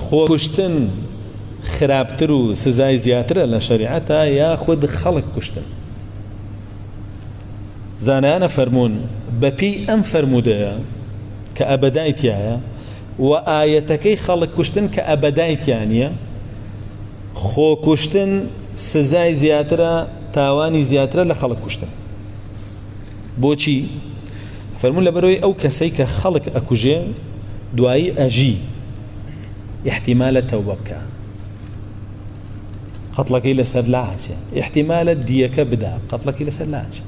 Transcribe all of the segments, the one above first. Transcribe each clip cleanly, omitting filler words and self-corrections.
خۆ کوشتن خراپتر و سزای زیاترە لە شەریعەتە یا خود خەڵک کوشتن؟ زانایانە فەرموون بەپێی ئەم فەرموودەیە کە ئەبەدایتیایە و ئاەتەکەی خەڵک کوشتن کە ئەبەدایتیانە، خۆ کوشتن سزای زیاترە، تاوانی زیاترە لە خەڵک کوشتن. بۆچی؟ فەرموون لەبەرەوەی ئەو کەسەی کە خەڵک ئەکوژێ دوایی ئەژی احتیمالە تەوبە بکە، قەتڵەکەی لەسەر لاچێ، احتیمالە دیەکە بدا، قەتڵەکەی لەسەر لاچێ،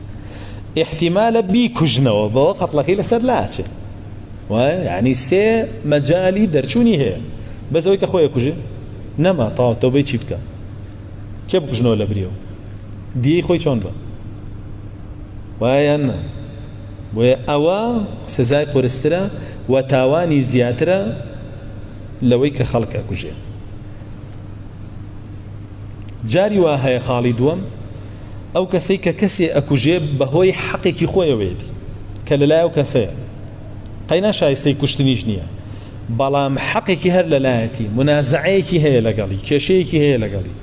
احتیمالە بیکوژنەوە بەوە قەتڵەکەی لەسەر لاچێ. یعنی سێ مەجالی دەرچوونی هەیە. بەسەوەی کە خۆی کوژێ نەما تاو تەوبەی چی بکە؟ کێ بکوژنەوە لە بریەوە؟ دیەی خۆی چۆن بە؟ وایە نە. بۆیە ئەوە سزای قورسترە و تاوانی زیاترە لەوەی کە خەڵک ئەکوژێ. جاری وا هەیە خاڵی دووەم، ئەو کەسەی کە کەسێ ئەکوژێ بەهۆی حەقێکی خۆیەوەیەتی کە لەلای ئەو کەسەیە، قەینا شایستەی کوشتنیش نییە، بەڵام حەقێکی هەر لەلایەتی، منازعەیەکی هەیە لەگەڵی، کێشەیەکی هەیە لەگەڵی،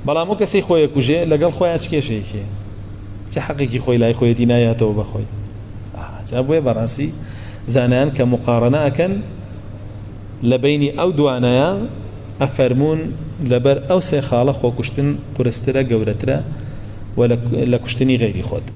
بەڵام ئەو کەسەی خۆی ئەکوژێ لەگەڵ خۆیان چ کێشەیەکی هەیە؟ چه حەقێکی خۆی لای خۆیەتی نایاتەوە بەخۆی؟ جا بۆیە بەڕاستی زانایان کە مقارنە ئەکەن لە بینی ئەو دوانەیە ئەفەرموون لەبەر ئەو سێ خاڵە خۆ کوشتن قورسترە، گەورەترە و لە کوشتنی غەیری خۆت.